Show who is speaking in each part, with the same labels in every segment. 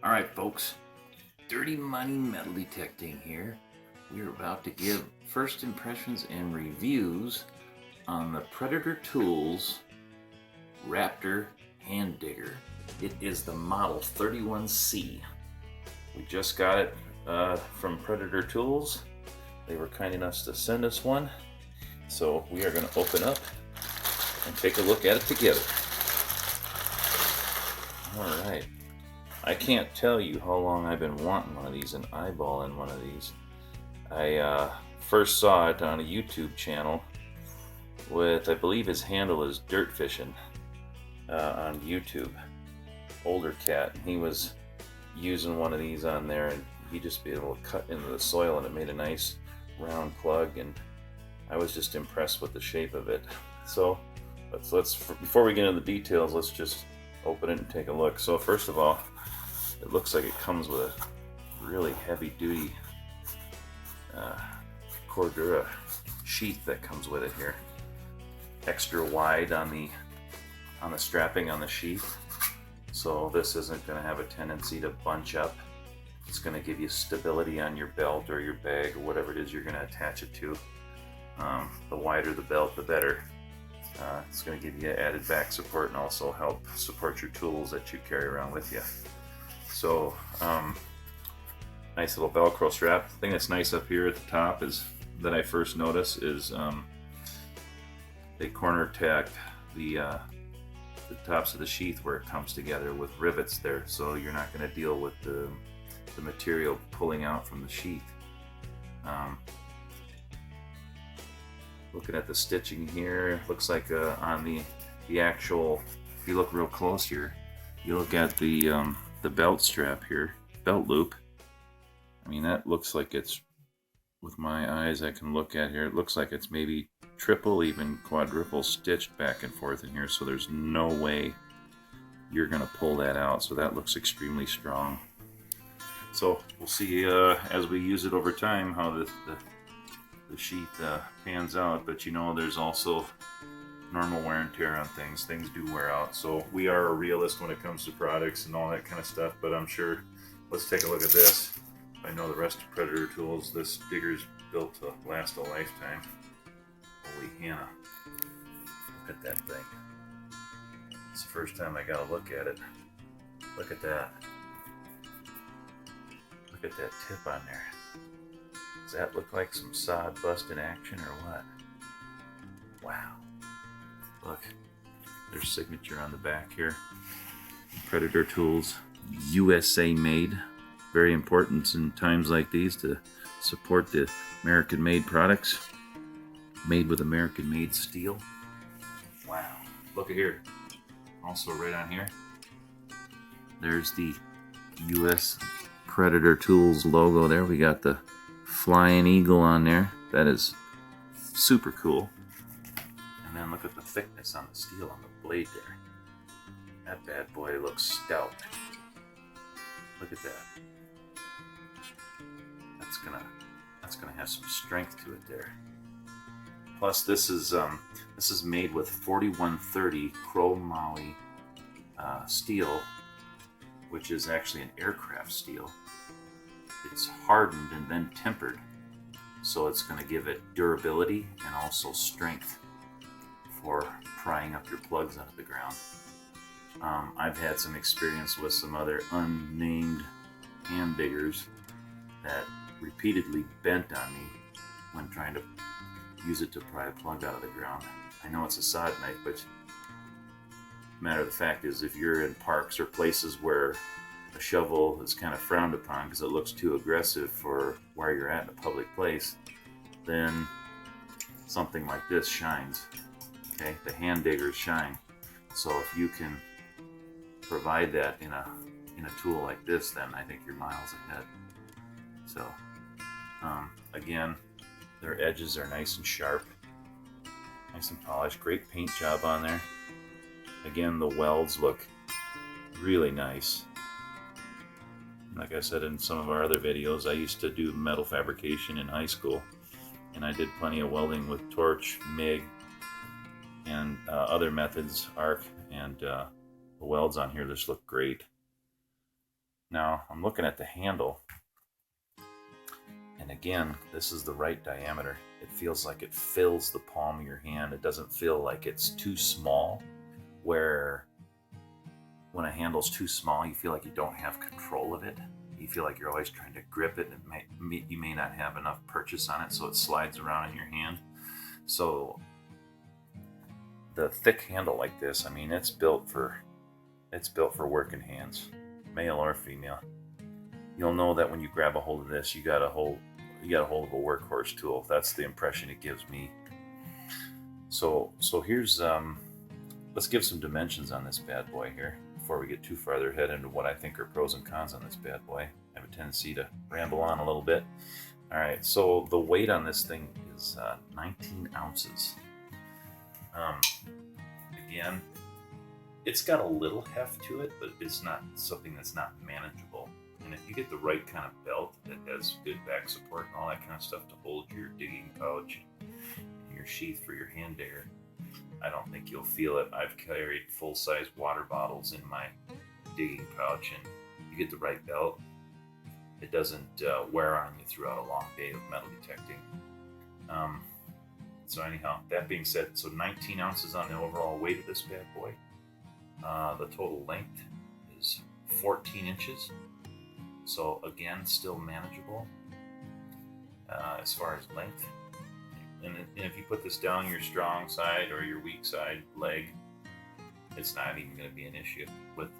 Speaker 1: Alright folks, Dirty Money Metal Detecting here. We are about to give first impressions and reviews on the Predetor Tools Raptor Hand Digger. It is the model 31C. We just got it from Predetor Tools. They were kind enough to send us one. So we are going to open up and take a look at it together. Alright. I can't tell you how long I've been wanting one of these and eyeballing one of these. I first saw it on a YouTube channel with, I believe his handle is Dirt Fishing on YouTube. Older cat. He was using one of these on there and he'd just be able to cut into the soil and it made a nice round plug, and I was just impressed with the shape of it. So let's before we get into the details, let's just open it and take a look. So first of all, it looks like it comes with a really heavy-duty Cordura sheath that comes with it here. Extra wide on the strapping on the sheath, so this isn't going to have a tendency to bunch up. It's going to give you stability on your belt or your bag or whatever it is you're going to attach it to. The wider the belt, the better. It's going to give you added back support and also help support your tools that you carry around with you. So, nice little Velcro strap. The thing that's nice up here at the top is that I first noticed is they corner tacked the tops of the sheath where it comes together with rivets there, so you're not going to deal with the material pulling out from the sheath. Looking at the stitching here, looks like on the actual, if you look real close here, you look at the belt strap here, belt loop. I mean, that looks like it's, with my eyes I can look at here, it looks like it's maybe triple, even quadruple stitched back and forth in here, so there's no way you're going to pull that out. So that looks extremely strong. So we'll see as we use it over time how the sheath pans out, but you know, there's also normal wear and tear on things. Things do wear out, so we are a realist when it comes to products and all that kind of stuff, but I'm sure, let's take a look at this. I know the rest of Predetor Tools, this digger's built to last a lifetime. Holy Hannah, look at that thing. It's the first time I got a look at it. Look at that. Look at that tip on there. Does that look like some sod bust in action or what? Wow. Look, their signature on the back here. Predetor Tools, U.S.A. made. Very important in times like these to support the American-made products. Made with American-made steel. Wow. Look at here. Also right on here, there's the U.S. Predetor Tools logo there. We got the flying eagle on there. That is super cool. And then look at the thickness on the steel on the blade there. That bad boy looks stout. Look at that. That's gonna have some strength to it there. Plus, this is made with 4130 chromoly steel, which is actually an aircraft steel. It's hardened and then tempered, so it's going to give it durability and also strength for prying up your plugs out of the ground. I've had some experience with some other unnamed hand diggers that repeatedly bent on me when trying to use it to pry a plug out of the ground. I know it's a sod knife, but matter of the fact is, if you're in parks or places where a shovel is kind of frowned upon because it looks too aggressive for where you're at in a public place, then something like this shines. Okay, the hand diggers shine. So if you can provide that in a tool like this, then I think you're miles ahead. So again, their edges are nice and sharp, nice and polished. Great paint job on there. Again, the welds look really nice. Like I said in some of our other videos, I used to do metal fabrication in high school, and I did plenty of welding with torch, MIG, and other methods, arc, and the welds on here just look great. Now I'm looking at the handle, and again, this is the right diameter. It feels like it fills the palm of your hand. It doesn't feel like it's too small, where when a handle's too small, you feel like you don't have control of it. You feel like you're always trying to grip it, and you may not have enough purchase on it, so it slides around in your hand. So the thick handle like this, I mean, it's built for working hands, male or female. You'll know that when you grab a hold of this, you got a hold of a workhorse tool. That's the impression it gives me. So here's let's give some dimensions on this bad boy here before we get too farther ahead into what I think are pros and cons on this bad boy. I have a tendency to ramble on a little bit. All right, so the weight on this thing is 19 ounces. Again, it's got a little heft to it, but it's not something that's not manageable. And if you get the right kind of belt that has good back support and all that kind of stuff to hold your digging pouch and your sheath for your hand digger, I don't think you'll feel it. I've carried full-size water bottles in my digging pouch, and you get the right belt, it doesn't wear on you throughout a long day of metal detecting. So anyhow, that being said, so 19 ounces on the overall weight of this bad boy. The total length is 14 inches. So again, still manageable as far as length. And if you put this down your strong side or your weak side leg, it's not even going to be an issue with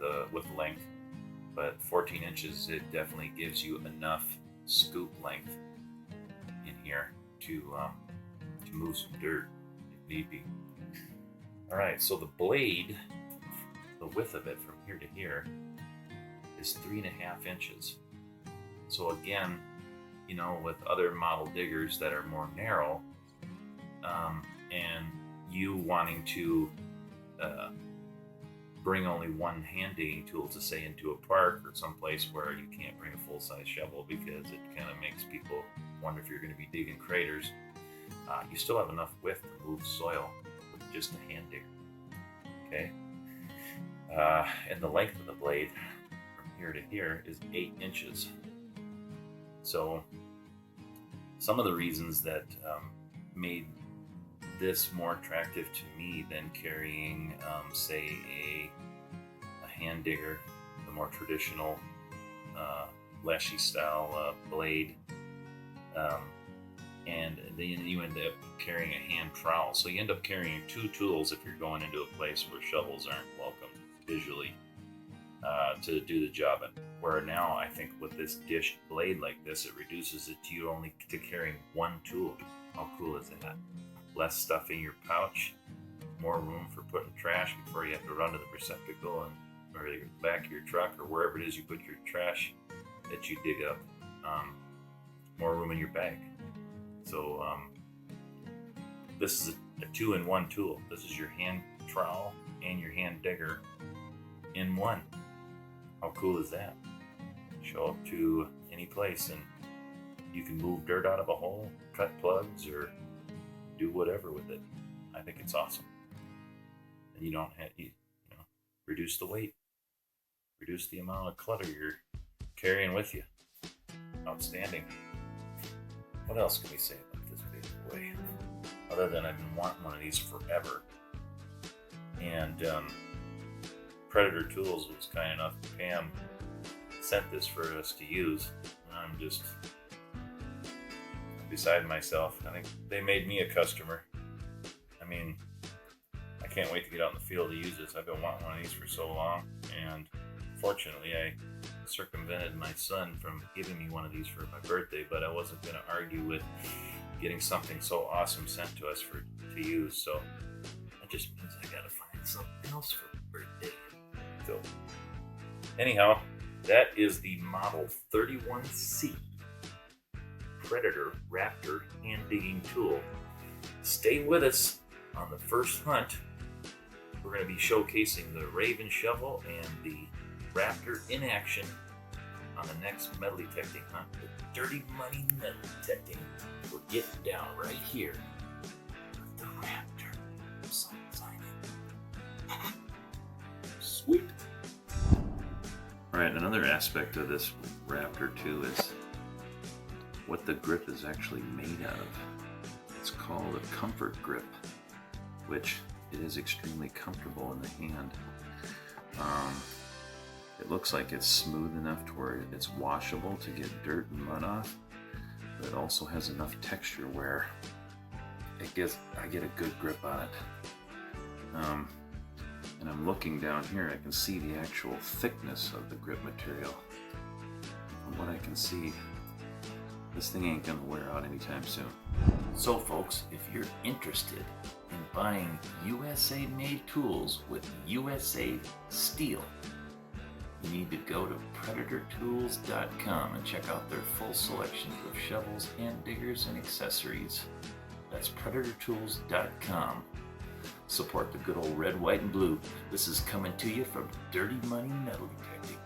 Speaker 1: length. But 14 inches, it definitely gives you enough scoop length in here to move some dirt if need be. All right, so the blade, the width of it from here to here is 3.5 inches. So again, you know, with other model diggers that are more narrow, and you wanting to bring only one hand digging tool to, say, into a park or someplace where you can't bring a full-size shovel because it kind of makes people wonder if you're going to be digging craters, you still have enough width to move soil with just a hand digger. Okay, and the length of the blade from here to here is 8 inches. So some of the reasons that made this more attractive to me than carrying, say, a hand digger, the more traditional leshy style blade, and then you end up carrying a hand trowel. So you end up carrying two tools if you're going into a place where shovels aren't welcome visually to do the job. Where now I think with this dish blade like this, it reduces it to you only to carrying one tool. How cool is that? Less stuff in your pouch, more room for putting trash before you have to run to the receptacle or the back of your truck or wherever it is you put your trash that you dig up. More room in your bag. So this is a 2-in-1 tool. This is your hand trowel and your hand digger in one. How cool is that? Show up to any place and you can move dirt out of a hole, cut plugs, or do whatever with it. I think it's awesome. And you don't have, reduce the weight, reduce the amount of clutter you're carrying with you. Outstanding. What else can we say about this big boy? Other than I've been wanting one of these forever. And Predetor Tools was kind enough, Pam sent this for us to use. And I'm just beside myself. I think they made me a customer. I mean, I can't wait to get out in the field to use this. I've been wanting one of these for so long, and fortunately I circumvented my son from giving me one of these for my birthday, but I wasn't going to argue with getting something so awesome sent to us to use, so that just means I got to find something else for my birthday. So anyhow, that is the Model 31C Predetor Raptor hand digging tool. Stay with us on the first hunt. We're going to be showcasing the Raven shovel and the Raptor in action on the next metal detecting hunt with Dirty Money Metal Detecting. We're getting down right here with the Raptor. So excited. Sweet. All Alright, another aspect of this Raptor 2 is what the grip is actually made out of. It's called a comfort grip, which it is extremely comfortable in the hand. It looks like it's smooth enough to where it's washable to get dirt and mud off, but it also has enough texture where I get a good grip on it. And I'm looking down here, I can see the actual thickness of the grip material. From what I can see, this thing ain't gonna wear out anytime soon. So folks, if you're interested in buying USA made tools with USA steel, you need to go to PredetorTools.com and check out their full selection of shovels, hand diggers, and accessories. That's PredetorTools.com. Support the good old red, white, and blue. This is coming to you from Dirty Money Metal Detecting.